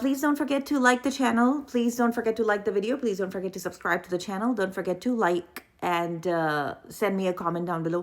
Please don't forget to like the channel. Please don't forget to like the video. Please don't forget to subscribe to the channel. Don't forget to like and send me a comment down below.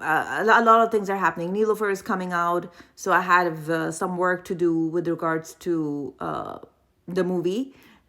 a lot of things are happening. Nilofer is coming out, so I have some work to do with regards to the movie.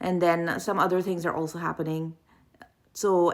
and then some other things are also happening. So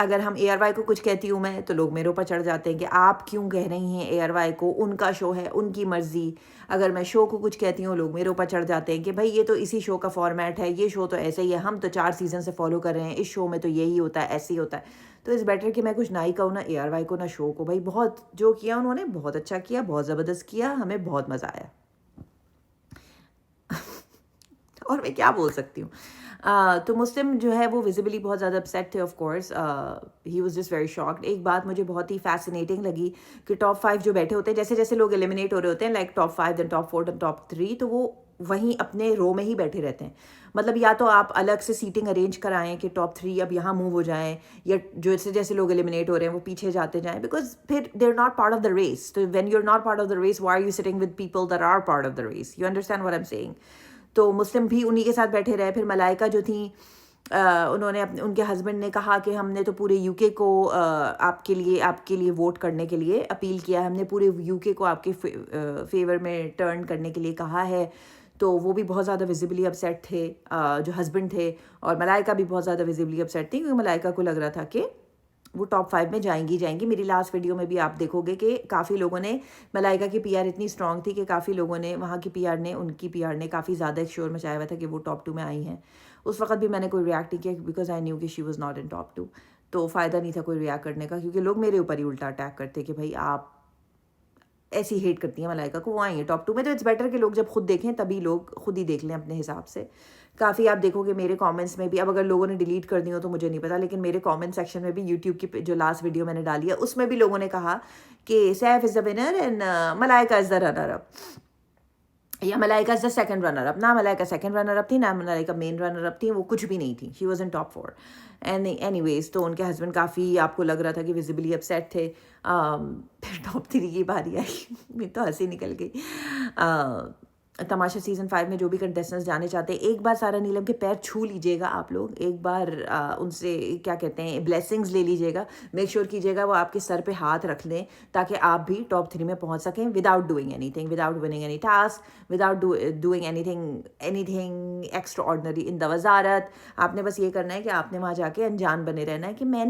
اگر ہم اے are Y کو کچھ کہتی ہوں میں تو لوگ میرے اوپر چڑھ جاتے ہیں کہ آپ کیوں کہہ رہی ہیں اے آر وائی کو, ان کا شو ہے, ان کی مرضی. اگر میں شو کو کچھ کہتی ہوں لوگ میرے اوپر چڑھ جاتے ہیں کہ بھائی یہ تو اسی شو کا فارمیٹ ہے, یہ شو تو ایسے ہی ہے, ہم تو 4 سیزن سے فالو کر رہے ہیں, اس شو میں تو یہی ہوتا ہے, ایسے ہی ہوتا ہے. تو اس بیٹر کہ میں کچھ نہ ہی کہوں, نہ اے آر وائی کو نہ شو کو. بھائی بہت جو کیا انہوں نے بہت اچھا کیا, بہت زبردست کیا, ہمیں بہت مزہ آیا. اور میں کیا بول سکتی ہوں. تو مسلم جو ہے وہ ویزیبلی بہت زیادہ اپسیٹ تھے. Of course he was just very shocked. ایک بات مجھے بہت ہی فیسینیٹنگ لگی کہ ٹاپ 5 جو بیٹھے ہوتے ہیں, جیسے جیسے لوگ ایلیمنیٹ ہو رہے ہوتے ہیں, لائک ٹاپ 5 دین ٹاپ 4 دین ٹاپ 3, تو وہ وہیں اپنے رو میں ہی بیٹھے رہتے ہیں. مطلب یا تو آپ الگ سے سیٹنگ ارینج کرائیں کہ ٹاپ 3 اب یہاں موو ہو جائیں, یا جیسے جیسے لوگ ایلیمنیٹ ہو رہے ہیں وہ پیچھے جاتے جائیں, بیکاز پھر they are not part of the race. تو when you are not part of the race, why are you sitting with people that are part of the race? You understand what I am saying. تو مسلم بھی انہی کے ساتھ بیٹھے رہے. پھر ملائکہ جو تھیں, انہوں نے ان کے ہسبینڈ نے کہا کہ ہم نے تو پورے یو کے کو آپ کے لیے ووٹ کرنے کے لیے اپیل کیا ہے, ہم نے پورے یو کے کو آپ کے فیور میں ٹرن کرنے کے لیے کہا ہے. تو وہ بھی بہت زیادہ ویزیبلی اپسیٹ تھے جو ہسبینڈ تھے, اور ملائکہ بھی بہت زیادہ ویزیبلی اپسیٹ تھی, کیونکہ ملائکہ کو لگ رہا تھا کہ وہ ٹاپ 5 میں جائیں گی. میری لاسٹ ویڈیو میں بھی آپ دیکھو گے کہ کافی لوگوں نے, ملائکہ کی پی آر اتنی اسٹرانگ تھی کہ کافی لوگوں نے, وہاں کی پی آر نے, ان کی پی آر نے کافی زیادہ ایک شور مچایا ہوا تھا کہ وہ ٹاپ 2 میں آئی ہیں. اس وقت بھی میں نے کوئی ریاکٹ نہیں کیا, بیکاز آئی نیو کہ she was not in top 2. تو فائدہ نہیں تھا کوئی ریاکٹ کرنے کا, کیونکہ لوگ میرے اوپر ہی الٹا اٹیک کرتے کہ بھائی آپ ایسی ہیٹ کرتی ہیں ملائکہ کو, وہ آئی ہیں ٹاپ 2 میں. تو اٹس بیٹر کہ لوگ جب خود دیکھیں تبھی لوگ خود ہی دیکھ لیں اپنے حساب سے. کافی آپ دیکھو گے میرے کامنٹس میں بھی, اب اگر لوگوں نے ڈیلیٹ کر دی ہو تو مجھے نہیں پتا, لیکن میرے کامنٹ سیکشن میں بھی یوٹیوب کی جو لاسٹ ویڈیو میں نے ڈالی ہے اس میں بھی لوگوں نے کہا کہ Saif is the winner and Malaika is the runner up, یا ملائکہ is the second runner up. نہ ملائکہ سیکنڈ رنر اپ تھی, نہ ملائکہ مین رنر اپ تھی, وہ کچھ بھی نہیں تھی. She was in top 4. Anyways, تو ان کے ہسبینڈ کافی آپ کو لگ رہا تھا کہ ویزیبلی اپسیٹ تھے. پھر ٹاپ 3 کی باری آئی, میری تو ہنسی نکل گئی. تماشا سیزن 5 میں جو بھی کنٹیسٹنٹس جانے چاہتے ہیں, ایک بار سارا نیلم کے پیر چھو لیجیے گا آپ لوگ, ایک بار ان سے کیا کہتے ہیں بلیسنگز لے لیجیے گا. میک شیور کیجیے گا وہ آپ کے سر پہ ہاتھ رکھ لیں تاکہ آپ بھی ٹاپ 3 میں پہنچ سکیں, without doing anything, without winning any task, without doing anything extraordinary in the وزارت. آپ نے بس یہ کرنا ہے کہ آپ نے وہاں جا کے انجان بنے رہنا ہے کہ میں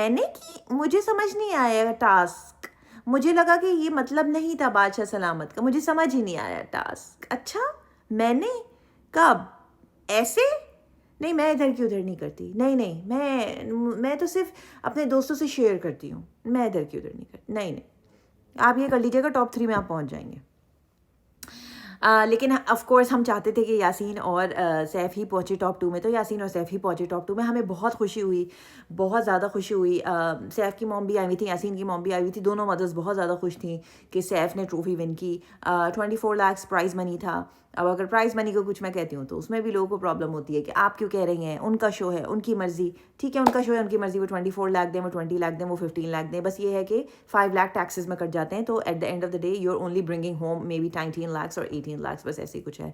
نے کی, مجھے سمجھ نہیں آیا ٹاسک, مجھے لگا کہ یہ مطلب نہیں تھا بادشاہ سلامت کا, مجھے سمجھ ہی نہیں آیا ٹاسک. اچھا میں نے کب ایسے نہیں, میں ادھر کی ادھر نہیں کرتی, نہیں میں تو صرف اپنے دوستوں سے شیئر کرتی ہوں, میں ادھر کی ادھر نہیں کرتی. نہیں آپ یہ کر لیجیے گا, ٹاپ 3 میں آپ پہنچ جائیں گے. لیکن آف کورس ہم چاہتے تھے کہ یاسین اور سیف ہی پہنچے ٹاپ 2 میں, تو یاسین اور سیف ہی پہنچے ٹاپ 2 میں. ہمیں بہت خوشی ہوئی, بہت زیادہ خوشی ہوئی. سیف کی موم بھی آئی ہوئی تھی, یاسین کی موم بھی آئی ہوئی تھی, دونوں مدرس بہت زیادہ خوش تھیں کہ سیف نے ٹرافی ون کی. 24 lakhs پرائز منی تھا. اب اگر پرائز منی کو کچھ میں کہتی ہوں تو اس میں بھی لوگوں کو پرابلم ہوتی ہے کہ آپ کیوں کہہ رہی ہیں, ان کا شو ہے, ان کی مرضی. ٹھیک ہے, ان کا شو ہے, ان کی مرضی, وہ 24 لاکھ دیں, وہ 20 لاکھ دیں, وہ 15 لاکھ دیں. بس یہ ہے کہ 5 لاکھ ٹیکسز میں کٹ جاتے ہیں, تو at the end of the day you are only bringing home may be 19 lakhs اور 18 lakhs, بس ایسے کچھ ہے.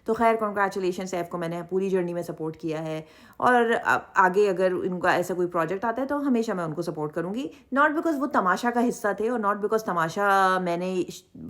تو خیر کنگریچولیشن سیف کو, میں نے پوری جرنی میں سپورٹ کیا ہے, اور آگے اگر ان کا ایسا کوئی پروجیکٹ آتا ہے تو ہمیشہ میں ان کو سپورٹ کروں گی. ناٹ بیکاز وہ تماشا کا حصہ تھے, اور ناٹ بیکاز تماشا میں نے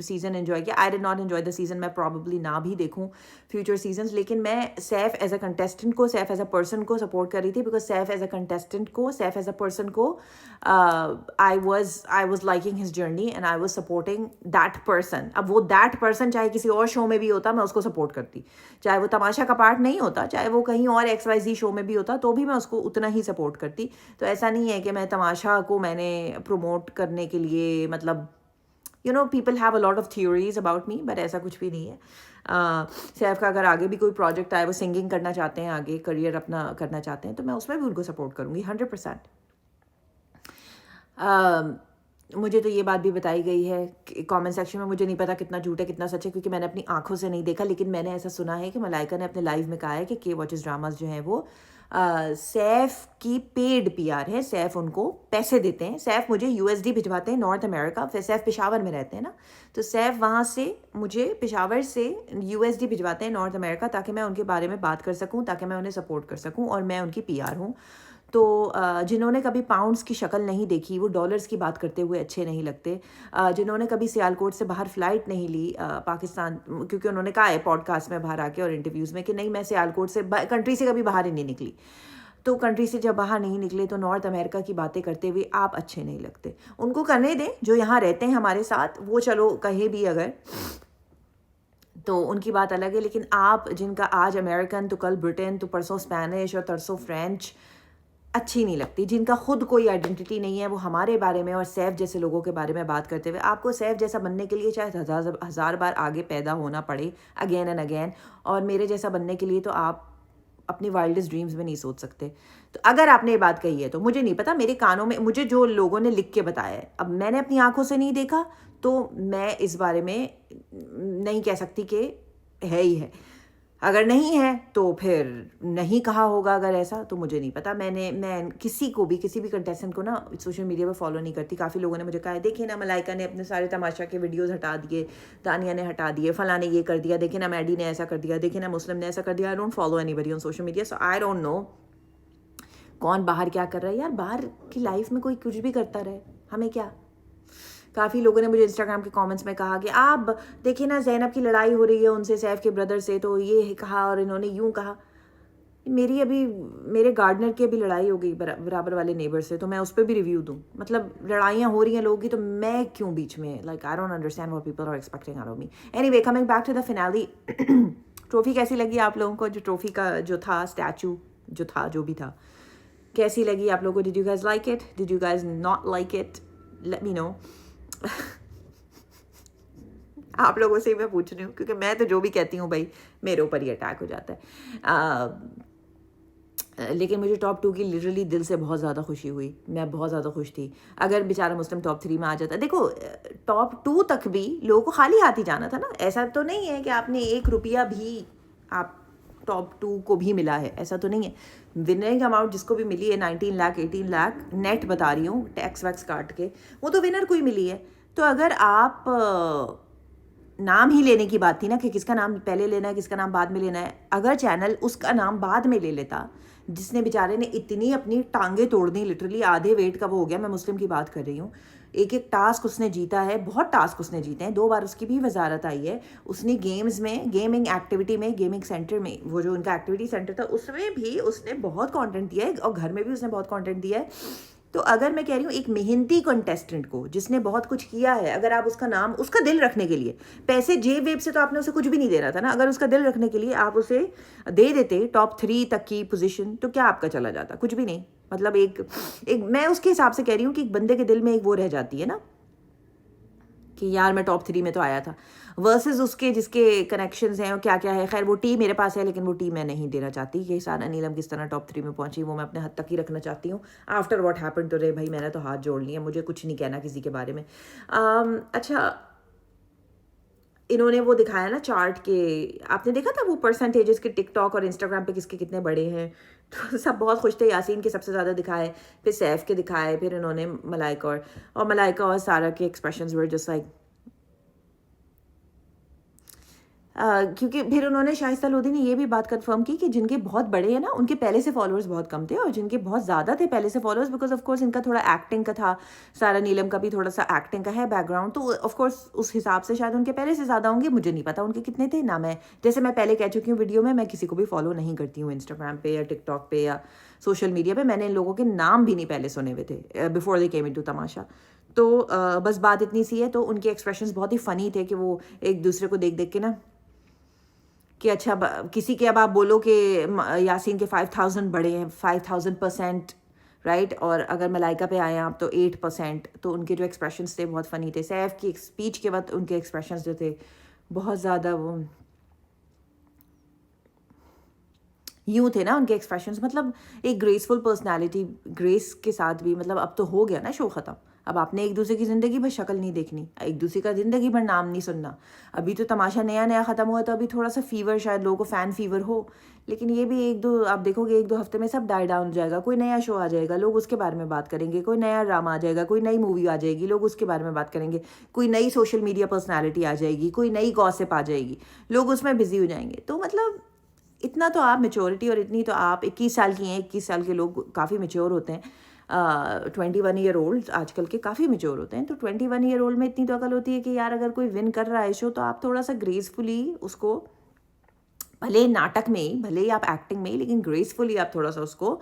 سیزن انجوائے کیا. I did not enjoy the season, میں پرابیبلی نہ بھی دیکھوں فیوچر سیزنس, لیکن میں سیف ایز اے کنٹیسٹنٹ کو, سیف ایز اے پرسن کو سپورٹ کر رہی تھی, because Saif as a contestant کو, سیف ایز اے پرسن کو I was liking his journey and I was supporting that person. اب وہ دیٹ پرسن چاہے کسی اور شو میں بھی ہوتا میں اس کو سپورٹ کرتی, چاہے وہ تماشا کا پارٹ نہیں ہوتا, چاہے وہ کہیں اور XYZ شو میں بھی ہوتا, تو بھی میں اس کو اتنا ہی سپورٹ کرتی. تو ایسا نہیں ہے کہ میں تماشا کو میں نے پروموٹ کرنے کے لیے, مطلب people have a lot of theories about me, but ایسا کچھ بھی نہیں ہے. سیف کا اگر آگے بھی کوئی پروجیکٹ آئے, وہ سنگنگ کرنا چاہتے ہیں, آگے کریئر اپنا کرنا چاہتے ہیں, تو میں اس میں بھی ان کو سپورٹ کروں گی 100%. مجھے تو یہ بات بھی بتائی گئی ہے کامنٹ سیکشن میں, مجھے نہیں پتا کتنا جھوٹ ہے کتنا سچ ہے, کیونکہ میں نے اپنی آنکھوں سے نہیں دیکھا, لیکن میں نے ایسا سنا ہے کہ ملائکہ نے اپنے لائیو میں کہا ہے کہ کے واچز ڈراماز جو ہیں وہ سیف کی پیڈ پی آر ہے, سیف ان کو پیسے دیتے ہیں. سیف مجھے USD بھجواتے ہیں نارتھ امریکہ, پھر سیف پشاور میں رہتے ہیں نا, تو سیف وہاں سے مجھے پشاور سے USD بھجواتے ہیں نارتھ امریکہ, تاکہ میں ان کے بارے میں بات کر سکوں, تاکہ میں انہیں سپورٹ کر سکوں, اور میں ان کی پی آر ہوں. تو جنہوں نے کبھی پاؤنڈس کی شکل نہیں دیکھی, وہ ڈالرز کی بات کرتے ہوئے اچھے نہیں لگتے. جنہوں نے کبھی سیالکوٹ سے باہر فلائٹ نہیں لی پاکستان, کیونکہ انہوں نے کہا ہے پوڈ کاسٹ میں باہر آ کے اور انٹرویوز میں کہ نہیں میں سیالکوٹ سے کنٹری سے کبھی باہر ہی نہیں نکلی, تو کنٹری سے جب باہر نہیں نکلے تو نارتھ امریکہ کی باتیں کرتے ہوئے آپ اچھے نہیں لگتے. ان کو کرنے دیں جو یہاں رہتے ہیں ہمارے ساتھ, وہ چلو کہیں بھی اگر تو ان کی بات الگ ہے, لیکن آپ جن کا آج امریکن تو کل برٹن تو پرسوں اسپینش اور ترسوں فرینچ, اچھی نہیں لگتی. جن کا خود کوئی آئیڈینٹی نہیں ہے, وہ ہمارے بارے میں اور سیف جیسے لوگوں کے بارے میں بات کرتے ہوئے, آپ کو سیف جیسا بننے کے لیے چاہے ہزار بار آگے پیدا ہونا پڑے اگین اینڈ اگین, اور میرے جیسا بننے کے لیے تو آپ اپنی وائلڈسٹ ڈریمز میں نہیں سوچ سکتے. تو اگر آپ نے یہ بات کہی ہے تو مجھے نہیں پتا, میرے کانوں میں مجھے جو لوگوں نے لکھ کے بتایا ہے, اب میں نے اپنی آنکھوں سے نہیں دیکھا تو میں اس بارے میں نہیں کہہ سکتی کہ ہے ہی ہے. اگر نہیں ہے تو پھر نہیں کہا ہوگا, اگر ایسا تو مجھے نہیں پتا. میں کسی بھی کنٹیسٹنٹ کو نا سوشل میڈیا پہ فالو نہیں کرتی. کافی لوگوں نے مجھے کہا ہے دیکھیں نا ملائکہ نے اپنے سارے تماشا کے ویڈیوز ہٹا دیے, دانیہ نے ہٹا دیے, فلاں نے یہ کر دیا, دیکھیں نا میڈی نے ایسا کر دیا, دیکھیں نا مسلم نے ایسا کر دیا. I don't follow any body on social media, so I don't know کون باہر کیا کر رہا ہے. یار باہر کی لائف میں کوئی کچھ بھی کرتا رہے, ہمیں کیا. کافی لوگوں نے مجھے انسٹاگرام کے کامنٹس میں کہا کہ آپ دیکھیں نا زینب کی لڑائی ہو رہی ہے ان سے, سیف کے بردر سے, تو یہ کہا اور انہوں نے یوں کہا. میرے گارڈنر کی ابھی لڑائی ہو گئی برابر والے نیبر سے, تو میں اس پہ بھی ریویو دوں. مطلب لڑائیاں ہو رہی ہیں لوگوں کی, تو میں کیوں بیچ میں, like I don't understand what people are expecting out of me. Anyway, coming back to the finale, trophy کیسی لگی آپ لوگوں کو؟ جو ٹرافی کا جو تھا اسٹیچو جو تھا جو بھی تھا, کیسی لگی آپ لوگوں کو؟ Did you guys like it? Did you guys not like it? Let me know. آپ لوگوں سے ہی میں پوچھ رہی ہوں, کیونکہ میں تو جو بھی کہتی ہوں بھائی میرے اوپر ہی اٹیک ہو جاتا ہے. لیکن مجھے ٹاپ 2 کی لٹرلی دل سے بہت زیادہ خوشی ہوئی. میں بہت زیادہ خوش تھی. اگر بیچارہ مسلم ٹاپ 3 میں آ جاتا, دیکھو ٹاپ 2 تک بھی لوگوں کو خالی ہاتھ ہی جانا تھا نا. ایسا تو نہیں ہے کہ آپ نے 1 روپیہ بھی آپ ٹاپ 2 کو بھی ملا ہے, ایسا تو نہیں ہے. ونرنگ اماؤنٹ جس کو بھی ملی ہے 19 لاکھ 18 لاکھ نیٹ بتا رہی ہوں, ٹیکس ویکس کاٹ کے, وہ تو ونر کو ہی ملی ہے. تو اگر آپ نام ہی لینے کی بات تھی نا کہ کس کا نام پہلے لینا ہے کس کا نام بعد میں لینا ہے, اگر چینل اس کا نام بعد میں لے لیتا, جس نے بیچارے نے اتنی اپنی ٹانگیں توڑ دی, لٹرلی آدھے ویٹ کا وہ ہو گیا. میں مسلم کی بات کر رہی ہوں. ایک ٹاسک اس نے جیتا ہے, بہت ٹاسک اس نے جیتے ہیں, 2 بار اس کی بھی وزارت آئی ہے. اس نے گیمز میں, گیمنگ ایکٹیویٹی میں, گیمنگ سینٹر میں, وہ جو ان کا ایکٹیویٹی سینٹر تھا اس میں بھی اس نے بہت کانٹینٹ دیا ہے, اور گھر میں بھی اس نے بہت کانٹینٹ دیا ہے. تو اگر میں کہہ رہی ہوں ایک محنتی کنٹیسٹنٹ کو جس نے بہت کچھ کیا ہے, اگر آپ اس کا نام, اس کا دل رکھنے کے لیے, پیسے جیب ویب سے تو آپ نے اسے کچھ بھی نہیں دینا تھا نا, اگر اس کا دل رکھنے کے لیے آپ اسے دے دیتے ٹاپ 3 تک کی پوزیشن, تو کیا آپ کا چلا جاتا؟ کچھ بھی نہیں. مطلب ایک میں اس کے حساب سے کہہ رہی ہوں کہ ایک بندے کے دل میں ایک وہ رہ جاتی ہے نا کہ یار میں ٹاپ 3 میں تو آیا تھا, ورسز اس کے جس کے کنیکشنز ہیں اور کیا کیا ہے. خیر وہ ٹیم میرے پاس ہے, لیکن وہ ٹیم میں نہیں دینا چاہتی. کہ سارا نیلم کس طرح ٹاپ 3 میں پہنچی وہ میں اپنے حد تک ہی رکھنا چاہتی ہوں. After what happen today, بھائی میں نے تو ہاتھ جوڑ لیے, مجھے کچھ نہیں کہنا کسی کے بارے میں. اچھا, انہوں نے وہ دکھایا نا چارٹ کے, آپ نے دیکھا تھا وہ پرسنٹیجز کے ٹک ٹاک اور انسٹاگرام پہ کس کے کتنے بڑے ہیں, تو سب بہت خوش تھے. یاسین کے سب سے زیادہ دکھائے, پھر سیف کے دکھائے, پھر انہوں نے ملائکہ اور ملائکہ اور سارا کے ایکسپریشنز ور جسٹ لائک, کیونکہ پھر انہوں نے شائستہ لودھی نے یہ بھی بات کنفرم کی کہ جن کے بہت بڑے ہیں نا ان کے پہلے سے فالوورز بہت کم تھے, اور جن کے بہت زیادہ تھے پہلے سے فالوورز, بیکاز آف کورس ان کا تھوڑا ایکٹنگ کا تھا, سارا نیلم کا بھی تھوڑا سا ایکٹنگ کا ہے بیک گراؤنڈ, تو آف کورس اس حساب سے شاید ان کے پہلے سے زیادہ ہوں گے. مجھے نہیں پتا ان کے کتنے تھے نا. میں جیسے میں پہلے کہہ چکی ہوں ویڈیو میں کسی کو بھی فالو نہیں کرتی ہوں انسٹاگرام پہ یا ٹک ٹاک پہ یا سوشل میڈیا پہ. میں نے ان لوگوں کے نام بھی نہیں پہلے سنے ہوئے تھے بیفور دے کیم انٹو تماشا. تو بس بات اتنی سی ہے. تو ان کے ایکسپریشنز بہت ہی فنی تھے کہ وہ ایک دوسرے کو دیکھ دیکھ کے نا کہ اچھا کسی کے اب آپ بولو کہ یاسین کے 5000 بڑے ہیں 5000%, رائٹ, اور اگر ملائکہ پہ آئے ہیں آپ تو 8%, تو ان کے جو ایکسپریشنز تھے بہت فنی تھے. سیف کی اسپیچ کے وقت ان کے ایکسپریشنز جو تھے بہت زیادہ وہ یوں تھے نا ان کے ایکسپریشنز, مطلب ایک گریسفل پرسنالٹی, گریس کے ساتھ بھی. مطلب اب تو ہو گیا نا شو ختم, اب آپ نے ایک دوسرے کی زندگی بھر شکل نہیں دیکھنی, ایک دوسرے کا زندگی بھر نام نہیں سننا. ابھی تو تماشا نیا ختم ہوا, تو ابھی تھوڑا سا فیور, شاید لوگوں کو فین فیور ہو, لیکن یہ بھی 1-2 آپ دیکھو گے 1-2 ہفتے میں سب ڈائی ڈاؤن ہو جائے گا. کوئی نیا شو آ جائے گا, لوگ اس کے بارے میں بات کریں گے. کوئی نیا ڈرامہ آ جائے گا, کوئی نئی مووی آ جائے گی, لوگ اس کے بارے میں بات کریں گے. کوئی نئی سوشل میڈیا پرسنالٹی آ جائے گی, کوئی نئی گوسپ آ جائے گی, لوگ اس میں بزی ہو جائیں گے. تو مطلب اتنا تو آپ میچورٹی, اور اتنی تو آپ 21 سال کی ہیں, 21 سال کے لوگ کافی میچور ہوتے ہیں. 21 ایئر اولڈ آج کل کے کافی میچور ہوتے ہیں. تو 21 ایئر اولڈ میں اتنی تو عقل ہوتی ہے کہ یار اگر کوئی ون کر رہا ہے شو, تو آپ تھوڑا سا گریسفلی اس کو, بھلے ناٹک میں ہی, بھلے ہی آپ ایکٹنگ میں ہی, لیکن گریسفلی آپ تھوڑا سا اس کو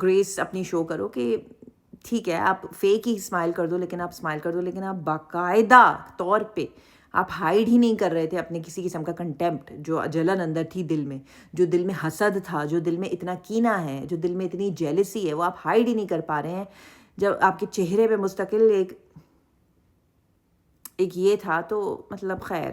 گریس اپنی شو کرو کہ ٹھیک ہے آپ فیک ہی اسمائل کر دو، لیکن آپ اسمائل کر دو، لیکن آپ باقاعدہ طور پہ آپ ہائڈ ہی نہیں کر رہے تھے اپنے کسی قسم کا کنٹیمپٹ، جو جلن اندر تھی دل میں، جو دل میں حسد تھا، جو دل میں اتنا کینہ ہے، جو دل میں اتنی جیلسی ہے، وہ آپ ہائڈ ہی نہیں کر پا رہے ہیں. جب آپ کے چہرے پہ مستقل ایک یہ تھا، تو مطلب خیر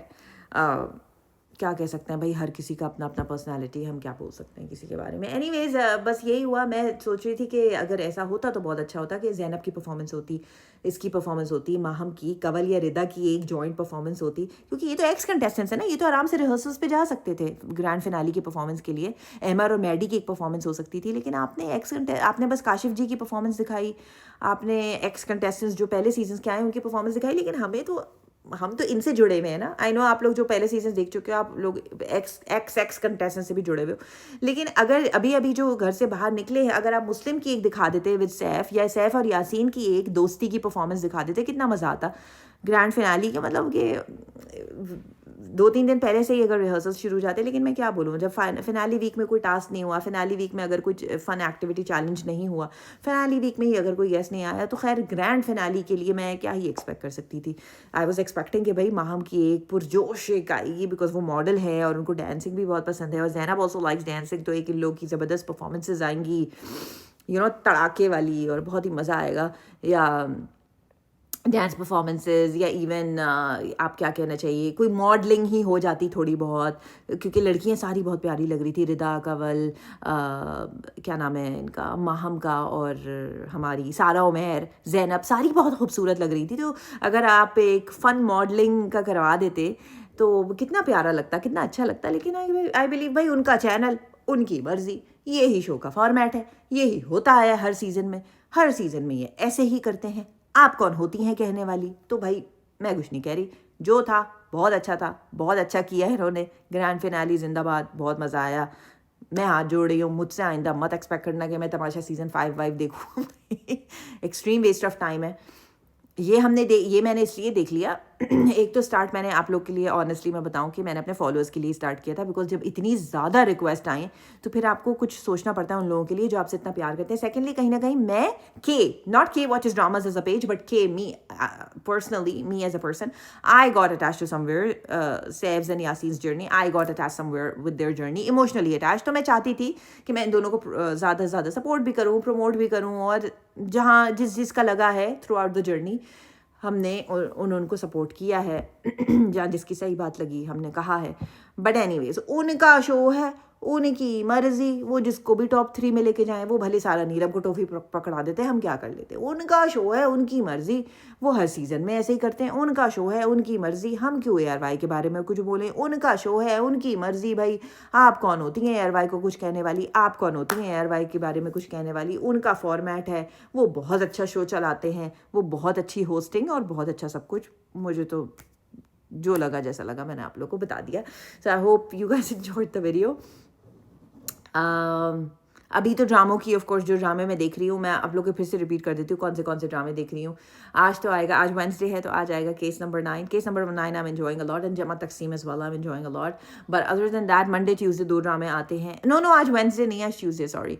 کیا کہہ سکتے ہیں بھائی، ہر کسی کا اپنا اپنا پرسنالٹی، ہم کیا بول سکتے ہیں کسی کے بارے میں. اینی ویز بس یہی ہوا. میں سوچ رہی تھی کہ اگر ایسا ہوتا تو بہت اچھا ہوتا کہ زینب کی پرفارمنس ہوتی، اس کی پرفارمنس ہوتی، ماہم کی، کنول یا ردا کی ایک جوائنٹ پرفارمنس ہوتی، کیونکہ یہ تو ایکس کنٹیسٹنٹس ہے نا، یہ تو آرام سے ریہرسلس پہ جا سکتے تھے گرینڈ فینالی کی پرفارمنس کے لیے. احمر اور میڈی کی ایک پرفارمنس ہو سکتی تھی، لیکن آپ نے بس کاشف جی کی پرفارمنس دکھائی، آپ نے ایکس کنٹیسٹنٹس جو پہلے سیزنس کے آئے ہیں ان کی پرفارمنس دکھائی. لیکن ہم تو ان سے جڑے ہوئے ہیں نا. آئی نو آپ لوگ جو پہلے سیزن دیکھ چکے ہو، آپ لوگ ایکس کنٹیسٹنٹ سے بھی جڑے ہوئے ہو. لیکن اگر ابھی جو گھر سے باہر نکلے ہیں، اگر آپ مسلم کی ایک دکھا دیتے ود سیف، یا سیف اور یاسین کی ایک دوستی کی پرفارمنس دکھا دیتے، کتنا مزہ آتا گرینڈ فینالی کا. مطلب کہ 2-3 دن پہلے سے ہی اگر ریہرسل شروع ہو جاتے. لیکن میں کیا بولوں، جب فینالی ویک میں کوئی ٹاسک نہیں ہوا، فینالی ویک میں اگر کچھ فن ایکٹیویٹی چیلنج نہیں ہوا، فینالی ویک میں ہی اگر کوئی گیسٹ نہیں آیا، تو خیر گرینڈ فینالی کے لیے میں کیا ہی ایکسپیکٹ کر سکتی تھی. آئی واز ایکسپیکٹنگ کہ بھائی ماہم کی ایک پرجوش ایک آئے گی، بیکاز وہ ماڈل ہے اور ان کو ڈانسنگ بھی بہت پسند ہے، اور زینب آلسو لائکس ڈانسنگ، تو ایک ان لوگ کی زبردست پرفارمنسز آئیں گی، تڑاکے والی، اور بہت ہی مزہ آئے گا. یا ڈانس پرفارمنسز، یا ایون آپ کیا کہنا چاہیے، کوئی ماڈلنگ ہی ہو جاتی تھوڑی بہت، کیونکہ لڑکیاں ساری بہت پیاری لگ رہی تھی. ردا، کنول، کیا نام ہے ان کا، ماہم کا، اور ہماری سارہ عمیر، زینب، ساری بہت خوبصورت لگ رہی تھی. تو اگر آپ ایک فن ماڈلنگ کا کروا دیتے تو کتنا پیارا لگتا، کتنا اچھا لگتا. لیکن آئی بلیو بھائی ان کا چینل، ان کی مرضی، یہی شو کا فارمیٹ ہے، یہی ہوتا ہے ہر سیزن میں یہ ایسے ہی کرتے ہیں. آپ کون ہوتی ہیں کہنے والی؟ تو بھائی میں کچھ نہیں کہہ رہی، جو تھا بہت اچھا تھا، بہت اچھا کیا ہے انہوں نے. گرینڈ فینالی زندہ باد، بہت مزہ آیا. میں ہاتھ جوڑ رہی ہوں، مجھ سے آئندہ مت ایکسپیکٹ کرنا کہ میں تماشا سیزن 5 دیکھوں. ایکسٹریم ویسٹ آف ٹائم ہے یہ. یہ میں نے اس لیے دیکھ لیا. ایک تو اسٹارٹ میں نے آپ لوگ کے لیے آنیسٹلی میں بتاؤں کہ میں نے اپنے فالوورس کے لیے اسٹارٹ کیا تھا، بیکاز جب اتنی زیادہ ریکویسٹ آئیں تو پھر آپ کو کچھ سوچنا پڑتا ہے ان لوگوں کے لیے جو آپ سے اتنا پیار کرتے ہیں. سیکنڈلی کہیں نہ کہیں میں not watches dramas as a page, but me personally, me as a person, I got attach to somewhere Saif's and Yasin's journey. I got attach somewhere with their journey, emotionally attach. تو میں چاہتی تھی کہ میں ان دونوں کو زیادہ سے زیادہ سپورٹ بھی کروں، پروموٹ بھی کروں، اور جہاں جس کا لگا ہے تھرو آؤٹ دا جرنی ہم نے ان کو سپورٹ کیا ہے. جہاں جس کی صحیح بات لگی ہم نے کہا ہے. بٹ اینی ویز ان کا شو ہے، ان کی مرضی. وہ جس کو بھی ٹاپ 3 میں لے کے جائیں، وہ بھلے سارا نیرب کو ٹرافی پکڑا دیتے، ہم کیا کر لیتے. ان کا شو ہے، ان کی مرضی. وہ ہر سیزن میں ایسے ہی کرتے ہیں. ان کا شو ہے، ان کی مرضی. ہم کیوں اے آر وائی کے بارے میں کچھ بولیں؟ ان کا شو ہے، ان کی مرضی. بھائی آپ کون ہوتی ہیں اے آر وائی کو کچھ کہنے والی؟ آپ کون ہوتی ہیں اے آر وائی کے بارے میں کچھ کہنے والی؟ ان کا فارمیٹ ہے، وہ بہت اچھا شو چلاتے ہیں، وہ بہت اچھی ہوسٹنگ اور بہت اچھا سب کچھ. مجھے تو جو لگا جیسا لگا میں نے آپ لوگ کو بتا دیا. So I hope you guys enjoyed the video. ابھی تو ڈراموں کی آف کورس جو ڈرامے میں دیکھ رہی ہوں، میں آپ لوگ کو پھر سے ریپیٹ کر دیتی ہوں کون سے ڈرامے دیکھ رہی ہوں. آج تو آئے گا، آج وینسڈے ہے تو آج آئے گا case number 9 I am enjoying a lot, and Jama Taqseem از والا I am enjoying a lot. But other than that Monday Tuesday 2 ڈرامے آتے ہیں. نو آج وینسڈے نہیں، آج ٹیوزڈے، سوری.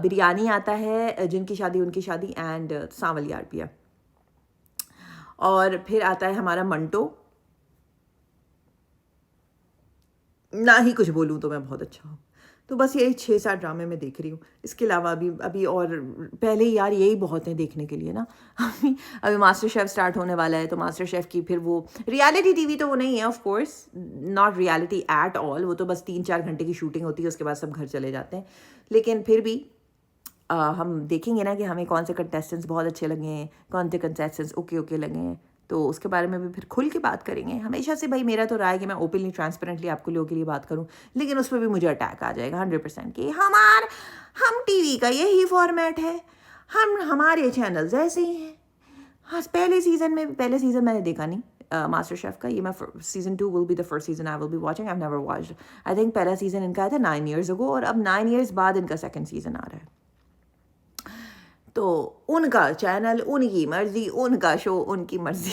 بریانی آتا ہے، جن کی شادی ان کی شادی، اینڈ سانولیار پیا. اور پھر آتا ہے ہمارا منٹو. نہ ہی کچھ بولوں تو میں بہت اچھا ہوں. تو بس یہی 6-7 ڈرامے میں دیکھ رہی ہوں. اس کے علاوہ ابھی اور پہلے یار یہی بہت ہیں دیکھنے کے لیے نا. ابھی ماسٹر شیف اسٹارٹ ہونے والا ہے، تو ماسٹر شیف کی پھر وہ ریالٹی ٹی وی تو وہ نہیں ہے، of course not reality at all. وہ تو بس 3-4 گھنٹے کی شوٹنگ ہوتی ہے، اس کے بعد سب گھر چلے جاتے ہیں. لیکن پھر بھی ہم دیکھیں گے نا کہ ہمیں کون سے کنٹیسٹنٹس بہت اچھے لگے ہیں، کون سے کنٹیسٹنٹس اوکے لگے ہیں. تو اس کے بارے میں بھی پھر کھل کے بات کریں گے. ہمیشہ سے بھائی میرا تو رائے کہ میں اوپنلی ٹرانسپیرنٹلی آپ کو لوگوں کے لیے بات کروں، لیکن اس پہ بھی مجھے اٹیک آ جائے گا 100% کہ ہم ٹی وی کا یہی فارمیٹ ہے، ہمارے چینلز ایسے ہی ہیں. ہاں پہلے سیزن میں نے دیکھا نہیں ماسٹر شیف کا. یہ میں season 2 will be the first season I will be watching. I have never watched. I think پہلا سیزن ان کا آیا تھا 9 ایئرز اگو، اور اب 9 ایئرز بعد ان کا سیکنڈ سیزن آ رہا ہے. تو ان کا چینل، ان کی مرضی، ان کا شو، ان کی مرضی.